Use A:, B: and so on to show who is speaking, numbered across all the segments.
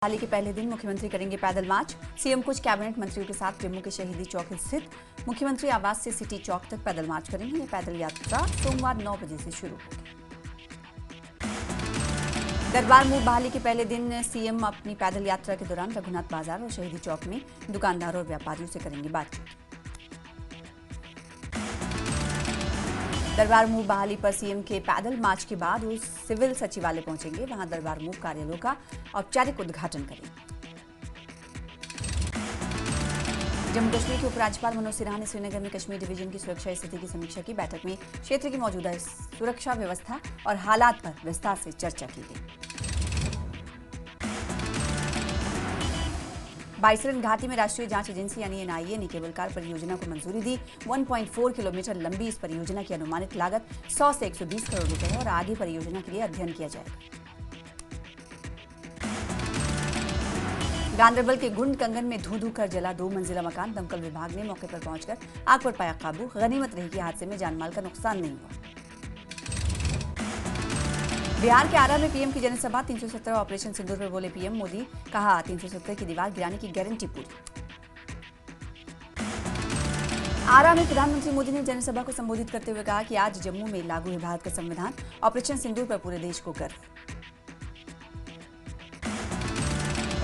A: हाल के पहले दिन मुख्यमंत्री करेंगे पैदल मार्च। सीएम कुछ कैबिनेट मंत्रियों के साथ जम्मू के शहीदी चौक स्थित मुख्यमंत्री आवास से सिटी चौक तक पैदल मार्च करेंगे। ये पैदल यात्रा सोमवार 9 बजे से शुरू होगी। दरबार मूव बहाली के पहले दिन सीएम अपनी पैदल यात्रा के दौरान रघुनाथ बाजार और शहीदी चौक में दुकानदारों और व्यापारियों से करेंगे बातचीत। दरबार मूव बहाली पर सीएम के पैदल मार्च के बाद वो सिविल सचिवालय पहुंचेंगे। वहां दरबार मूव कार्यालयों का औपचारिक उद्घाटन करेंगे। जम्मू कश्मीर के उपराज्यपाल मनोज सिन्हा ने श्रीनगर में कश्मीर डिवीजन की सुरक्षा स्थिति की समीक्षा की। बैठक में क्षेत्र की मौजूदा सुरक्षा व्यवस्था और हालात पर विस्तार से चर्चा की गई। बाइसरन घाटी में राष्ट्रीय जांच एजेंसी यानी एनआईए ने केबल कार परियोजना को मंजूरी दी। 1.4 किलोमीटर लंबी इस परियोजना की अनुमानित लागत 100 से 120 करोड़ रुपए है और आगे परियोजना के लिए अध्ययन किया जाएगा। गांदरबल के गुंड कंगन में धू कर जला 2 मंजिला मकान। दमकल विभाग ने मौके पर पहुंचकर आग पर पाया काबू। गनीमत रही कि हादसे में जानमाल का नुकसान नहीं हुआ। बिहार के आरा में पीएम की जनसभा। 370 ऑपरेशन सिंदूर पर बोले पीएम मोदी, कहा 370 की दीवार गिराने की गारंटी पूरी। आरा में प्रधानमंत्री मोदी ने जनसभा को संबोधित करते हुए कहा कि आज जम्मू में लागू है भारत का संविधान। ऑपरेशन सिंदूर पर पूरे देश को गर्व।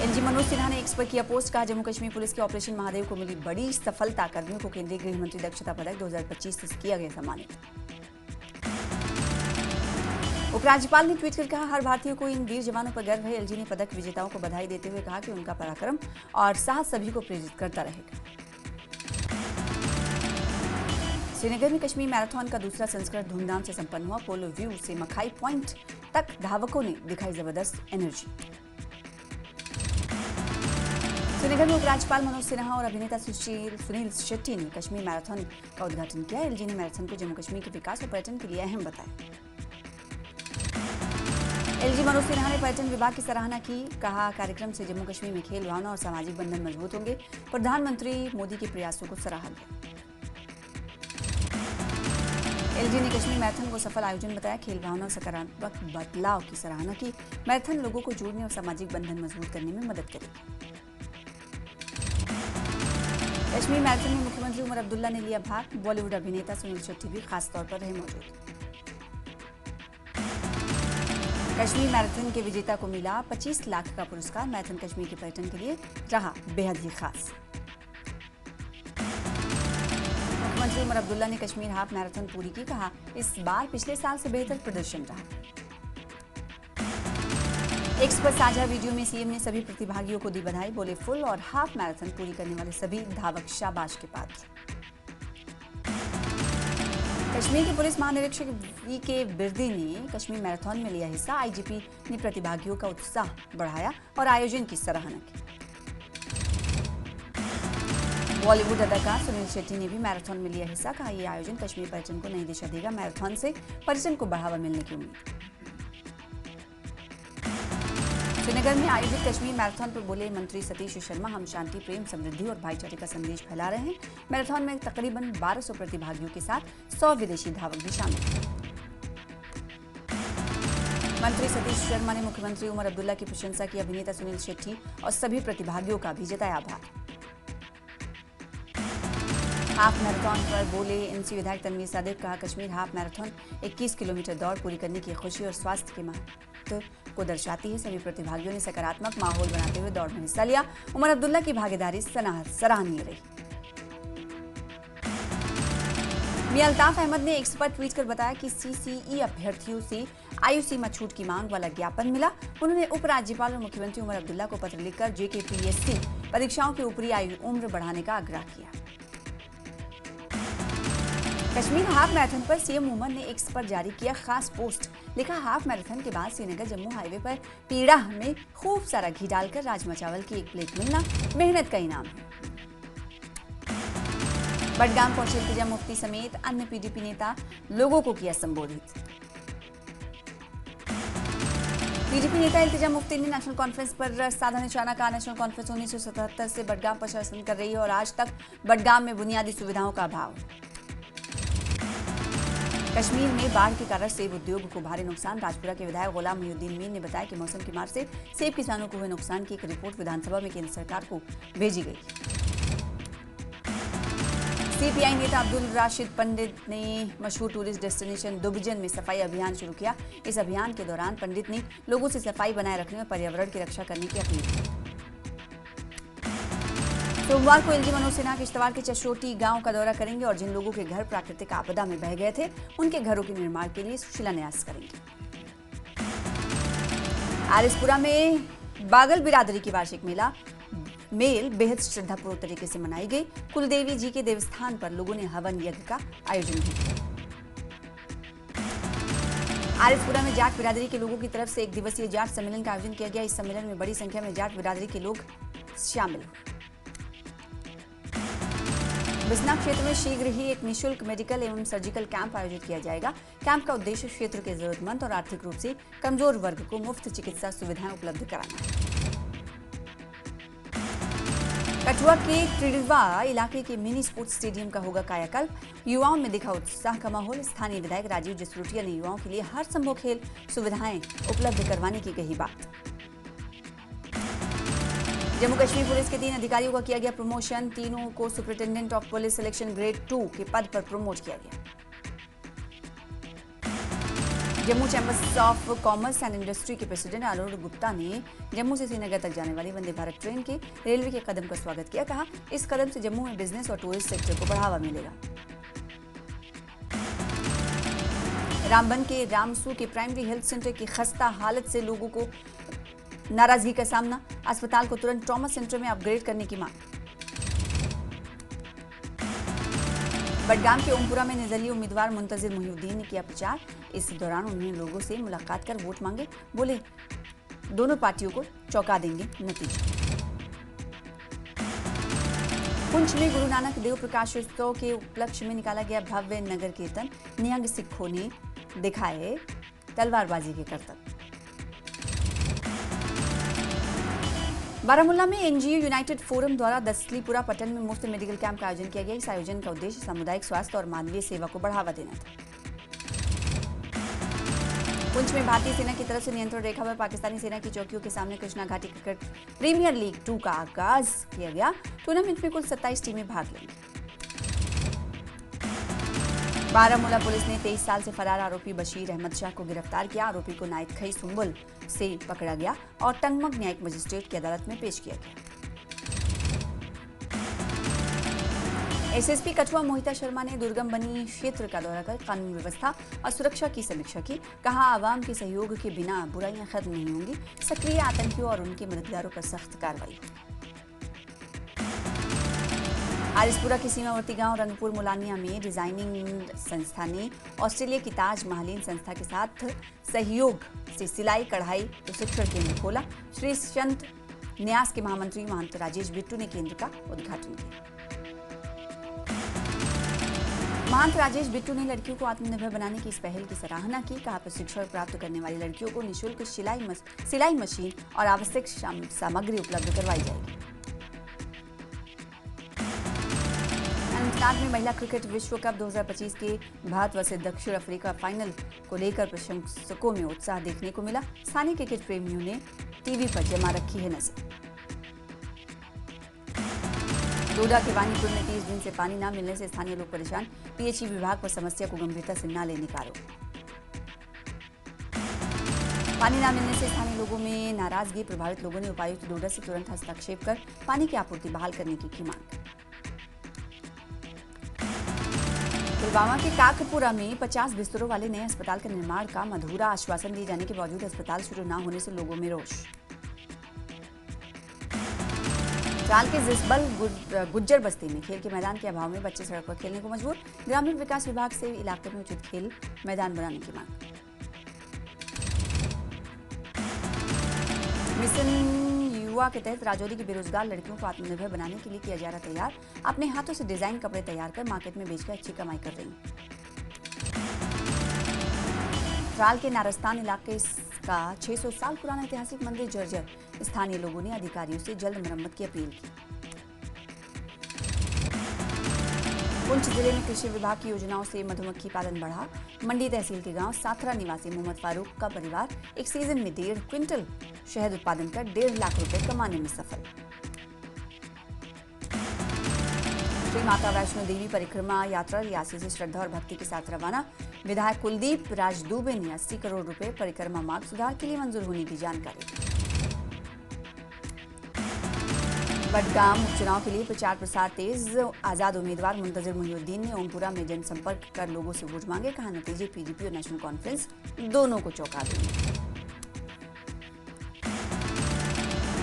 A: एलजी मनोज सिन्हा ने एक्स पर किया पोस्ट, कहा जम्मू कश्मीर पुलिस के ऑपरेशन महादेव को मिली बड़ी सफलता। कर्मियों को केंद्रीय गृह मंत्री दक्षता पदक 2025 से किया गया सम्मानित। उपराज्यपाल ने ट्वीट कर कहा हर भारतीय को इन वीर जवानों पर गर्व है। एलजी ने पदक विजेताओं को बधाई देते हुए कहा कि उनका पराक्रम और साहस सभी को प्रेरित करता रहेगा। श्रीनगर में कश्मीर मैराथन का दूसरा संस्करण धूमधाम से संपन्न हुआ। पोलो व्यू से मखाई पॉइंट तक धावकों ने दिखाई जबरदस्त एनर्जी। श्रीनगर में उपराज्यपाल मनोज सिन्हा और अभिनेता सुनील शेट्टी ने कश्मीर मैराथन का उद्घाटन किया। एलजी ने मैराथन को जम्मू कश्मीर के विकास और पर्यटन के लिए अहम बताया। एलजी मनोज सिन्हा ने पर्यटन विभाग की सराहना की। कहा कार्यक्रम से जम्मू कश्मीर में खेल भावना और सामाजिक बंधन मजबूत होंगे। प्रधानमंत्री मोदी के प्रयासों को सराहा गया। एलजी ने कश्मीर मैराथन को सफल आयोजन बताया। खेल भावना और सकारात्मक बदलाव की सराहना की। मैराथन लोगों को जोड़ने और सामाजिक बंधन मजबूत करने में मदद करेगी। कश्मीर मैराथन में मुख्यमंत्री उमर अब्दुल्ला ने लिया भाग। बॉलीवुड अभिनेता सुनील शेट्टी भी खास तौर पर रहे मौजूद। कश्मीर मैराथन के विजेता को मिला 25 लाख का पुरस्कार। मैराथन कश्मीर के पर्यटन के लिए रहा बेहद ही खास। मुख्यमंत्री उमर अब्दुल्ला ने कश्मीर हाफ मैराथन पूरी की। कहा इस बार पिछले साल से बेहतर प्रदर्शन रहा। एक्स पर साझा वीडियो में सीएम ने सभी प्रतिभागियों को दी बधाई। बोले फुल और हाफ मैराथन पूरी करने वाले सभी धावक शाबाश के पात्र। कश्मीर के पुलिस महानिरीक्षक वी.के. बिर्दी ने कश्मीर मैराथन में लिया हिस्सा। आईजीपी ने प्रतिभागियों का उत्साह बढ़ाया और आयोजन की सराहना की। बॉलीवुड अदाकार सुनील शेट्टी ने भी मैराथन में लिया हिस्सा। कहा यह आयोजन कश्मीर पर्यटन को नई दिशा देगा। मैराथन से पर्यटन को बढ़ावा मिलने की उम्मीद। श्रीनगर में आयोजित कश्मीर मैराथन पर बोले मंत्री सतीश शर्मा, हम शांति, प्रेम, समृद्धि और भाईचारे का संदेश फैला रहे हैं। मैराथन में तकरीबन 1200 प्रतिभागियों के साथ 100 विदेशी धावक भी शामिल हैं। मंत्री सतीश शर्मा ने मुख्यमंत्री उमर अब्दुल्ला की प्रशंसा की। अभिनेता सुनील शेट्टी और सभी प्रतिभागियों का भी जताया आभार। हाफ मैराथन पर बोले एनसी विधायक तनवीर सादिक, कहा कश्मीर हाफ मैराथन 21 किलोमीटर दौड़ पूरी करने की खुशी और स्वास्थ्य के महत्व को दर्शाती है। सभी प्रतिभागियों ने सकारात्मक माहौल बनाते हुए दौड़ में हिस्सा लिया। उमर अब्दुल्ला की भागीदारी सराहनीय रही। मियां अल्ताफ अहमद ने एक्स पर ट्वीट कर बताया कि सीसीई अभ्यर्थियों से आयु सीमा छूट की मांग वाला ज्ञापन मिला। उन्होंने उपराज्यपाल और मुख्यमंत्री उमर अब्दुल्ला को पत्र लिखकर जेकेपीएससी परीक्षाओं की ऊपरी आयु उम्र बढ़ाने का आग्रह किया। कश्मीर हाफ मैराथन पर सीएम उमर ने एक्स पर जारी किया खास पोस्ट। लिखा हाफ मैराथन के बाद श्रीनगर जम्मू हाईवे पर पीड़ा में खूब सारा घी डालकर राजमा चावल की एक प्लेट मिलना मेहनत का इनाम है। बडगाम पहुंचे इल्तिजा मुफ्ती समेत अन्य पीडीपी नेता लोगों को किया संबोधित। पीडीपी नेता इल्तिजा मुफ्ती ने नेशनल कॉन्फ्रेंस पर साधा निशाना। कहा नेशनल कॉन्फ्रेंस 1977 से बडगाम पर शासन कर रही है और आज तक बडगाम में बुनियादी सुविधाओं का अभाव। कश्मीर में बाढ़ के कारण सेब उद्योग को भारी नुकसान। राजपुरा के विधायक गुलाम मोहिउद्दीन मीर ने बताया कि मौसम की मार से सेब किसानों को हुए नुकसान की एक रिपोर्ट विधानसभा में केंद्र सरकार को भेजी गई। सीपीआई नेता अब्दुल राशिद पंडित ने मशहूर टूरिस्ट डेस्टिनेशन दुबजन में सफाई अभियान शुरू किया। इस अभियान के दौरान पंडित ने लोगों से सफाई बनाए रखने और पर्यावरण की रक्षा करने की अपील की। सोमवार को एलजी मनोज सिन्हा किश्तवाड़ के चशोटी गांव का दौरा करेंगे और जिन लोगों के घर प्राकृतिक आपदा में बह गए थे उनके घरों के निर्माण के लिए शिलान्यास करेंगे। आरिसपुरा में बागल बिरादरी की वार्षिक मेल बेहद श्रद्धापूर्वक तरीके से मनाई गई। कुलदेवी जी के देवस्थान पर लोगों ने हवन यज्ञ का आयोजन किया। आरिसपुरा में जाट बिरादरी के लोगों की तरफ से एक दिवसीय जाट सम्मेलन का आयोजन किया गया। इस सम्मेलन में बड़ी संख्या में जाट बिरादरी के लोग शामिल हुए। बिसना क्षेत्र में शीघ्र ही एक निःशुल्क मेडिकल एवं सर्जिकल कैंप आयोजित किया जाएगा। कैंप का उद्देश्य क्षेत्र के जरूरतमंद और आर्थिक रूप से कमजोर वर्ग को मुफ्त चिकित्सा सुविधाएं उपलब्ध कराना है। कठुआ के त्रिड़वा इलाके के मिनी स्पोर्ट्स स्टेडियम का होगा कायाकल्प। युवाओं में दिखा उत्साह का माहौल। स्थानीय विधायक राजीव जसरोटिया ने युवाओं के लिए हर संभव खेल सुविधाएं उपलब्ध करवाने की कही बात। जम्मू कश्मीर पुलिस के 3 अधिकारियों का किया गया प्रमोशन। तीनों को superintendent of police selection grade 2 के पद पर प्रमोट किया गया। Jammu chambers of commerce and industry के प्रेसिडेंट अरुण गुप्ता ने जम्मू से श्रीनगर तक जाने वाली वंदे भारत ट्रेन के रेलवे के कदम का स्वागत किया। कहा, इस कदम से जम्मू में बिजनेस और टूरिस्ट सेक्टर को बढ़ावा मिलेगा। रामबन के रामसू के प्राइमरी हेल्थ सेंटर की खस्ता हालत से लोगों को नाराजगी का सामना। अस्पताल को तुरंत ट्रॉमा सेंटर में अपग्रेड करने की मांग। बडगाम के ओमपुरा में निर्दलीय उम्मीदवार मुंतजिर मोहिउद्दीन ने किया प्रचार। इस दौरान उन्होंने लोगों से मुलाकात कर वोट मांगे। बोले, दोनों पार्टियों को चौंका देंगे नतीजे। पुंछ में गुरु नानक देव प्रकाशोत्सव के उपलक्ष्य में निकाला गया भव्य नगर कीर्तन। निहंग सिखों ने दिखाए तलवारबाजी के करतब। बारामूला में एनजीओ यूनाइटेड फोरम द्वारा दसलीपुरा पट्टन में मुफ्त मेडिकल कैंप का आयोजन किया गया। इस आयोजन का उद्देश्य सामुदायिक स्वास्थ्य और मानवीय सेवा को बढ़ावा देना था। पुंछ में भारतीय सेना की तरफ से नियंत्रण रेखा पर पाकिस्तानी सेना की चौकियों के सामने कृष्णा घाटी क्रिकेट प्रीमियर लीग 2 का आगाज किया गया। टूर्नामेंट में कुल 27 टीमें भाग लेंगी। बारामूला पुलिस ने 23 साल से फरार आरोपी बशीर अहमद शाह को गिरफ्तार किया। आरोपी को नायक खई सुंबुल से पकड़ा गया और टंगमग न्यायिक मजिस्ट्रेट की अदालत में पेश किया गया। एसएसपी कठुआ मोहिता शर्मा ने दुर्गम बनी क्षेत्र का दौरा कर कानून व्यवस्था और सुरक्षा की समीक्षा की। कहा, आवाम के सहयोग के बिना बुराइयां खत्म नहीं होंगी। सक्रिय आतंकियों और उनके मददगारों पर सख्त कार्रवाई। आरिसपुरा के सीमावर्ती गांव रंगपुर मुलानिया में डिजाइनिंग संस्था ने ऑस्ट्रेलिया की ताज महालीन संस्था के साथ सहयोग से सिलाई कढ़ाई प्रशिक्षण केंद्र खोला। श्री संत न्यास के महामंत्री महंत राजेश बिट्टू ने केंद्र का उद्घाटन किया। महंत राजेश बिट्टू ने लड़कियों को आत्मनिर्भर बनाने की इस पहल की सराहना की। कहा, प्रशिक्षण प्राप्त करने वाली लड़कियों को निःशुल्क सिलाई मशीन और आवश्यक सामग्री उपलब्ध करवाई जाएगी। अनंतनाग में महिला क्रिकेट विश्व कप 2025 के भारत वर्सेस दक्षिण अफ्रीका फाइनल को लेकर प्रशंसकों में उत्साह देखने को मिला। स्थानीय क्रिकेट प्रेमियों ने टीवी पर जमा रखी है नजर। डोडा के वानीपुर में 30 दिन से पानी न मिलने से स्थानीय लोग परेशान। पीएचई विभाग पर समस्या को गंभीरता से न लेने का आरोप। पानी न मिलने से स्थानीय लोगों में नाराजगी। प्रभावित लोगों ने उपायुक्त डोडा से तुरंत हस्तक्षेप कर पानी की आपूर्ति बहाल करने की मांग। पुलवामा के काकपुरा में 50 बिस्तरों वाले नए अस्पताल के निर्माण का अधूरा आश्वासन दिए जाने के बावजूद अस्पताल शुरू न होने से लोगों में रोष। चाल के जिसबल गुज्जर बस्ती में खेल के मैदान के अभाव में बच्चे सड़क पर खेलने को मजबूर। ग्रामीण विकास विभाग से इलाके में उचित खेल मैदान बनाने की मांग। मिशन युवा के तहत राजौरी की बेरोजगार लड़कियों को आत्मनिर्भर बनाने के लिए किया जा रहा तैयार। अपने हाथों से डिजाइन कपड़े तैयार कर मार्केट में बेचकर अच्छी कमाई कर रही हैं। त्राल के नारस्तान इलाके का 600 साल पुराना ऐतिहासिक मंदिर जर्जर। स्थानीय लोगों ने अधिकारियों से जल्द मरम्मत की अपील की। पुंछ जिले में कृषि विभाग की योजनाओं से मधुमक्खी पालन बढ़ा। मंडी तहसील के गांव साथरा निवासी मोहम्मद फारूक का परिवार एक सीजन में 1.5 क्विंटल शहद उत्पादन कर 1.5 लाख रुपए कमाने में सफल। श्री माता वैष्णो देवी परिक्रमा यात्रा रियासी से श्रद्धा और भक्ति के साथ रवाना। विधायक कुलदीप राज दुबे ने 80 करोड़ रुपए परिक्रमा मार्ग सुधार के लिए मंजूर होने की जानकारी। बडगाम उपचुनाव के लिए प्रचार प्रसार तेज। आजाद उम्मीदवार मुंतजिर मुहिउद्दीन ने ओमपुरा में जनसंपर्क कर लोगों से वोट मांगे। कहा नतीजे पीडीपी और नेशनल कॉन्फ्रेंस दोनों को चौंका देंगे।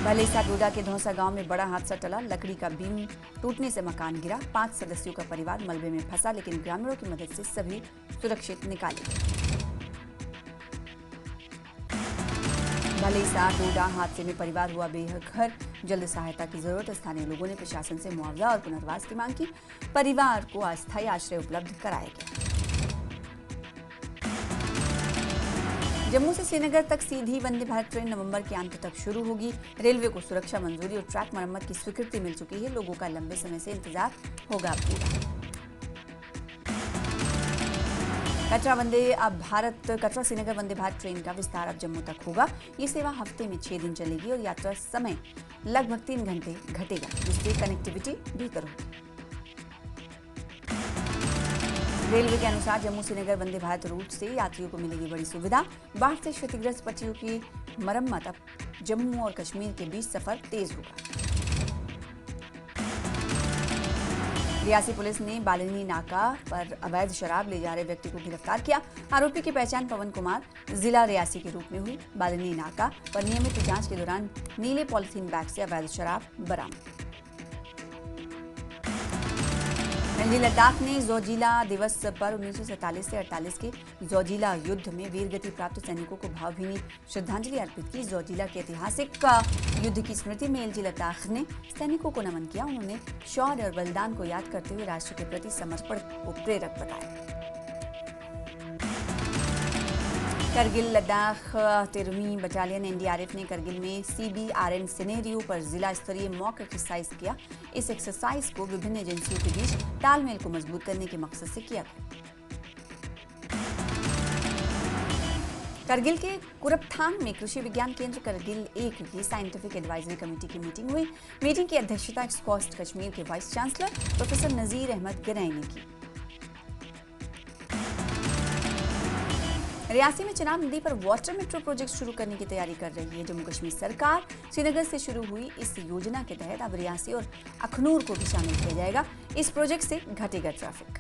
A: भलेसा डोडा के धौसा गांव में बड़ा हादसा टला। लकड़ी का बीम टूटने से मकान गिरा। 5 सदस्यों का परिवार मलबे में फंसा, लेकिन ग्रामीणों की मदद से सभी सुरक्षित निकाले गए। भलेसा डोडा हादसे में परिवार हुआ बेघर। जल्द सहायता की जरूरत। स्थानीय लोगों ने प्रशासन से मुआवजा और पुनर्वास की मांग की। परिवार को अस्थायी आश्रय उपलब्ध कराया गया। जम्मू से श्रीनगर तक सीधी वंदे भारत ट्रेन नवंबर के अंत तक शुरू होगी। रेलवे को सुरक्षा मंजूरी और ट्रैक मरम्मत की स्वीकृति मिल चुकी है। लोगों का लंबे समय से इंतजार होगा पूरा। कटरा श्रीनगर वंदे भारत ट्रेन का विस्तार अब जम्मू तक होगा। ये सेवा हफ्ते में 6 दिन चलेगी और यात्रा समय लगभग 3 घंटे घटेगा, जिससे कनेक्टिविटी बेहतर होगी। रेलवे के अनुसार जम्मू श्रीनगर वंदे भारत रूट से यात्रियों को मिलेगी बड़ी सुविधा। बाढ़ से क्षतिग्रस्त पटरियों की मरम्मत। अब जम्मू और कश्मीर के बीच सफर तेज होगा। रियासी पुलिस ने बालिनी नाका पर अवैध शराब ले जा रहे व्यक्ति को गिरफ्तार किया। आरोपी की पहचान पवन कुमार जिला रियासी के रूप में हुई। बालिनी नाका पर नियमित जांच के दौरान नीले पॉलिथीन बैग से अवैध शराब बरामद। लेह लद्दाख ने जोजिला दिवस पर 1947 से 48 के जोजिला युद्ध में वीरगति प्राप्त सैनिकों को भावभीनी श्रद्धांजलि अर्पित की। जोजिला के ऐतिहासिक युद्ध की स्मृति में एलजी लद्दाख ने सैनिकों को नमन किया। उन्होंने शौर्य और बलिदान को याद करते हुए राष्ट्र के प्रति समर्पण को प्रेरक बताया। करगिल लद्दाख 13वीं बटालियन एनडीआरएफ ने करगिल में सीबीआरएन सिनेरियो पर जिला स्तरीय मॉक एक्सरसाइज किया। इस एक्सरसाइज को विभिन्न एजेंसियों के बीच तालमेल को मजबूत करने के मकसद से किया गया। करगिल के कुरपथांग में कृषि विज्ञान केंद्र करगिल 1 की साइंटिफिक एडवाइजरी कमेटी की मीटिंग हुई। मीटिंग की अध्यक्षता एक्सकोस्ट कश्मीर के vice chancellor professor Nazir Ahmad Ganai ने की। रियासी में चिनाब नदी पर वाटर मेट्रो प्रोजेक्ट शुरू करने की तैयारी कर रही है। जम्मू कश्मीर सरकार श्रीनगर से शुरू हुई इस योजना के तहत अब रियासी और अखनूर को भी शामिल किया जाएगा। इस प्रोजेक्ट से घटेगा ट्रैफिक।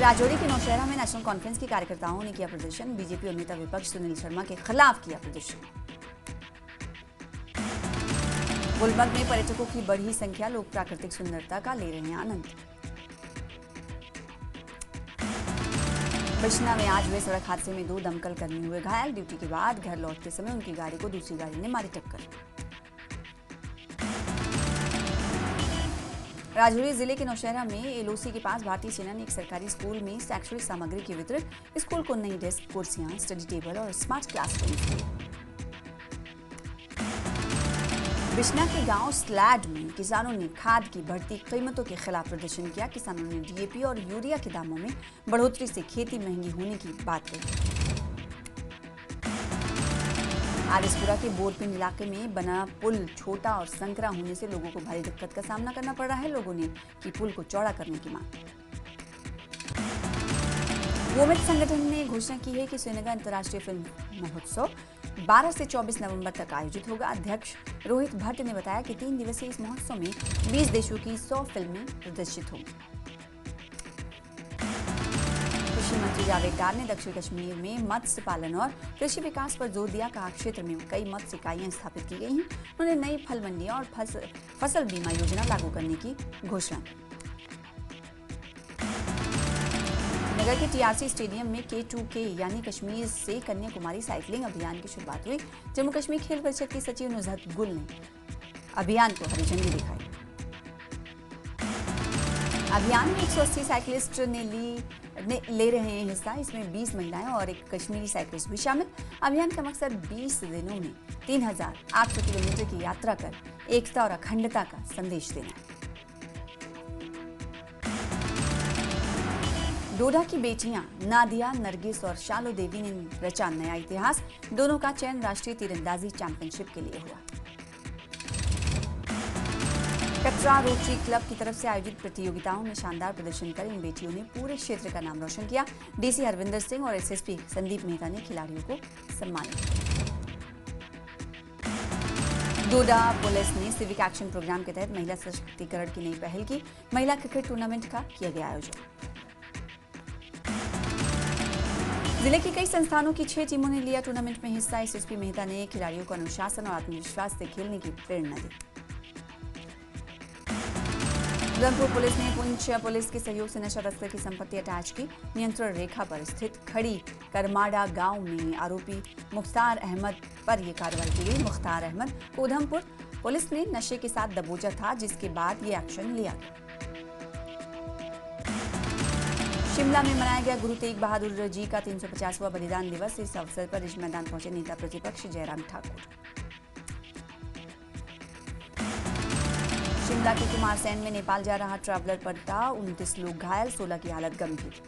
A: राजौरी के नौशहरा में नेशनल कॉन्फ्रेंस के कार्यकर्ताओं ने किया प्रदर्शन। बीजेपी और नेता विपक्ष सुनील शर्मा के खिलाफ किया प्रदर्शन। गुलमर्ग में पर्यटकों की बढ़ी संख्या। लोग प्राकृतिक सुंदरता का ले रहे हैं आनंद। बिश्ना में आज हुए सड़क हादसे में 2 दमकल कर्मी हुए घायल। ड्यूटी के बाद घर लौटते समय उनकी गाड़ी को दूसरी गाड़ी ने मारी टक्कर। राजौरी जिले के नौशहरा में एलओसी के पास भारतीय सेना ने एक सरकारी स्कूल में शैक्षणिक सामग्री के वितरण। स्कूल को नई डेस्क, कुर्सियां, स्टडी टेबल और स्मार्ट क्लासरूम दिए। बिश्ना के गांव स्लैड में किसानों ने खाद की बढ़ती कीमतों के खिलाफ प्रदर्शन किया। किसानों ने डीएपी और यूरिया के दामों में बढ़ोतरी से खेती महंगी होने की बात कही। आरिसपुरा के बोरपिंड इलाके में बना पुल छोटा और संकरा होने से लोगों को भारी दिक्कत का सामना करना पड़ रहा है। लोगों ने की पुल को चौड़ा करने की मांग। वोमेट संगठन ने घोषणा की है कि श्रीनगर अंतर्राष्ट्रीय फिल्म महोत्सव 12 से 24 नवंबर तक आयोजित होगा। अध्यक्ष रोहित भट्ट ने बताया कि 3 दिवसीय इस महोत्सव में 20 देशों की 100 फिल्में प्रदर्शित होंगी। कृषि मंत्री जावेद डार ने दक्षिण कश्मीर में मत्स्य पालन और कृषि विकास पर जोर दिया। कहा क्षेत्र में कई मत्स्य इकाइयां स्थापित की गई हैं। उन्होंने नई फल मंडियां और फसल बीमा योजना लागू करने की घोषणा की। नगर के टीआरसी स्टेडियम में K2K यानी कश्मीर से कन्याकुमारी साइकिलिंग अभियान की शुरुआत हुई। जम्मू कश्मीर खेल परिषद की सचिव नुजहत गुल ने अभियान को हरी झंडी दिखाई। अभियान में 180 साइकिलिस्ट ले रहे हैं हिस्सा। इसमें 20 महिलाएं और एक कश्मीरी साइकिलिस्ट भी शामिल। अभियान का मकसद 20 दिनों में 3800 किलोमीटर की यात्रा कर एकता और अखंडता का संदेश देना है। डोडा की बेटियां नादिया, नरगिस और शालो देवी ने रचा नया इतिहास। दोनों का चयन राष्ट्रीय तीरंदाजी चैंपियनशिप के लिए हुआ। कटरा रोटरी क्लब की तरफ से आयोजित प्रतियोगिताओं में शानदार प्रदर्शन कर इन बेटियों ने पूरे क्षेत्र का नाम रोशन किया। डीसी हरविंदर सिंह और एसएसपी संदीप मेहता ने खिलाड़ियों को सम्मानित किया। डोडा पुलिस ने सिविक एक्शन प्रोग्राम के तहत महिला सशक्तिकरण की नई पहल की। महिला क्रिकेट टूर्नामेंट का किया गया आयोजन। जिले की कई संस्थानों की 6 टीमों ने लिया टूर्नामेंट में हिस्सा। एसएसपी मेहता ने खिलाड़ियों को अनुशासन और आत्मविश्वास से खेलने की प्रेरणा दी। उधमपुर पुलिस ने पुंछ पुलिस के सहयोग से नशा तस्कर की संपत्ति अटैच की। नियंत्रण रेखा पर स्थित खड़ी करमाड़ा गांव में आरोपी मुख्तार अहमद पर यह कार्रवाई की गई। मुख्तार अहमद को उधमपुर पुलिस ने नशे के साथ दबोचा था, जिसके बाद ये एक्शन लिया गया। शिमला में मनाया गया गुरु तेग बहादुर जी का 350वां बलिदान दिवस। इस अवसर पर रिज मैदान पहुंचे नेता प्रतिपक्ष जयराम ठाकुर। शिमला के कुमारसैन में नेपाल जा रहा ट्रैवलर पलटा, 29 लोग घायल, 16 की हालत गंभीर।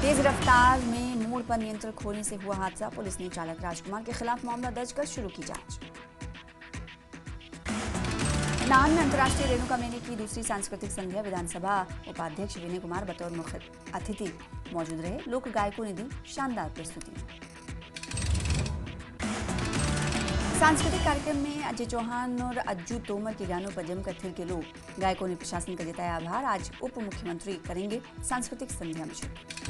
A: तेज रफ्तार में मोड़ पर नियंत्रण खोने से हुआ हादसा। पुलिस ने चालक राजकुमार के खिलाफ मामला दर्ज कर शुरू की जांच। नाहन में अंतर्राष्ट्रीय रेणुका मेले की दूसरी सांस्कृतिक संध्या विधानसभा उपाध्यक्ष विनय कुमार बतौर मुख्य अतिथि मौजूद रहे। लोक गायकों ने दी शानदार प्रस्तुति। सांस्कृतिक कार्यक्रम में अजय चौहान और अज्जू तोमर के गानों पर जमकर थिरके लोग। गायकों ने प्रशासन का जताया आभार। आज उप मुख्यमंत्री करेंगे सांस्कृतिक संध्या में शिरकत।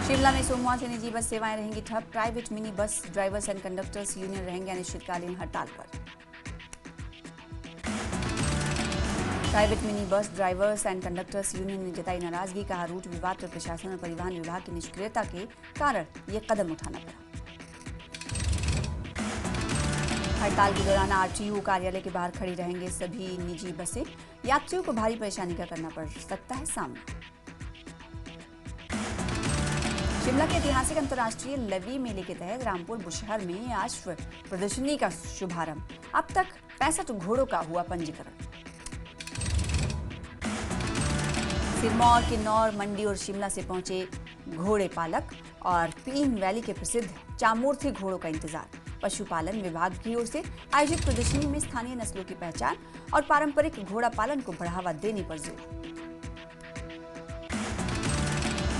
A: शिमला में सोमवार से निजी बस सेवाएं रहेंगी ठप। Private mini bus drivers and conductors union रहेंगे अनिश्चितकालीन हड़ताल पर। Private mini bus drivers and conductors union ने जताई नाराजगी। कहा रूट विवाद पर प्रशासन और परिवहन विभाग की निष्क्रियता के कारण ये कदम उठाना पड़ा। हड़ताल के दौरान आरटीओ कार्यालय के बाहर खड़ी रहेंगे सभी निजी बसें। यात्रियों को भारी परेशानी का करना पड़ सकता है सामना। शिमला के ऐतिहासिक अंतर्राष्ट्रीय लवी मेले के तहत रामपुर बुशहर में अश्व प्रदर्शनी का शुभारंभ। अब तक 65 घोड़ों का हुआ पंजीकरण। सिरमौर, किन्नौर, मंडी और शिमला से पहुंचे घोड़े पालक और पीन वैली के प्रसिद्ध चामोर्थी घोड़ों का इंतजार। पशुपालन विभाग की ओर से आयोजित प्रदर्शनी में स्थानीय नस्लों की पहचान और पारंपरिक घोड़ा पालन को बढ़ावा देने पर जोर।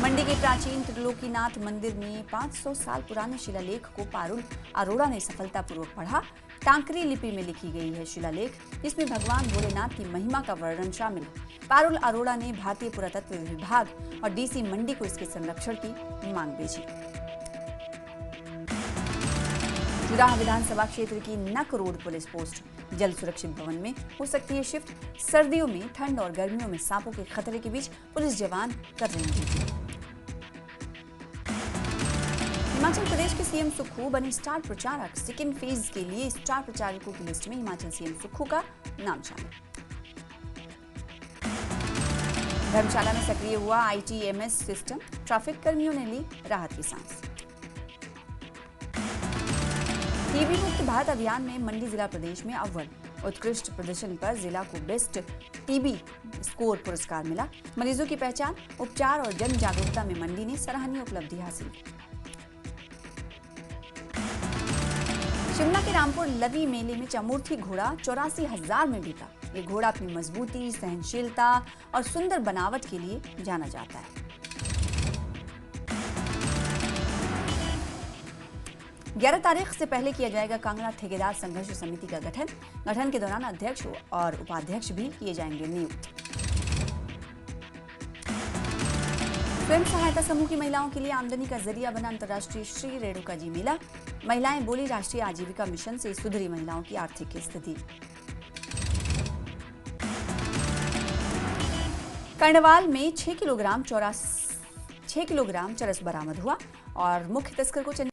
A: मंडी के प्राचीन त्रिलोकीनाथ मंदिर में 500 साल पुराने शिलालेख को पारुल अरोड़ा ने सफलतापूर्वक पढ़ा। टांकरी लिपि में लिखी गई है शिलालेख, जिसमें भगवान भोलेनाथ की महिमा का वर्णन शामिल है। पारुल अरोड़ा ने भारतीय पुरातत्व विभाग और डीसी मंडी को इसके संरक्षण की मांग भेजी। जुराह विधानसभा क्षेत्र की नक रोड पुलिस पोस्ट जल सुरक्षित भवन में हो सकती है शिफ्ट। सर्दियों में ठंड और गर्मियों में सांपों के खतरे के बीच पुलिस जवान कर रहे हैं ड्यूटी। हिमाचल प्रदेश के सीएम सुक्खू बने स्टार प्रचारक। सेकेंड फेज के लिए स्टार प्रचारकों की लिस्ट में हिमाचल सीएम सुक्खू का नाम शामिल। धर्मशाला में सक्रिय हुआ आईटीएमएस सिस्टम। ट्रैफिक कर्मियों ने ली राहत की सांस। टीबी मुक्त भारत अभियान में मंडी जिला प्रदेश में अव्वल। उत्कृष्ट प्रदर्शन पर जिला को बेस्ट टीबी स्कोर पुरस्कार मिला। मरीजों की पहचान, उपचार और जन जागरूकता में मंडी ने सराहनीय उपलब्धि हासिल की। शिमला के रामपुर लवी मेले में चामोर्थी घोड़ा 84,000 में बिका। ये घोड़ा अपनी मजबूती, सहनशीलता और सुंदर बनावट के लिए जाना जाता है। 11 तारीख से पहले किया जाएगा कांगड़ा ठेकेदार संघर्ष समिति का गठन। गठन के दौरान अध्यक्ष और उपाध्यक्ष भी किए जाएंगे नियुक्त। स्वयं सहायता समूह की महिलाओं के लिए आमदनी का जरिया बना अंतर्राष्ट्रीय श्री रेणुका जी मेला। महिलाएं बोली राष्ट्रीय आजीविका मिशन से सुधरी महिलाओं की आर्थिक स्थिति। कर्णवाल में 6 किलोग्राम चरस बरामद हुआ और मुख्य तस्कर को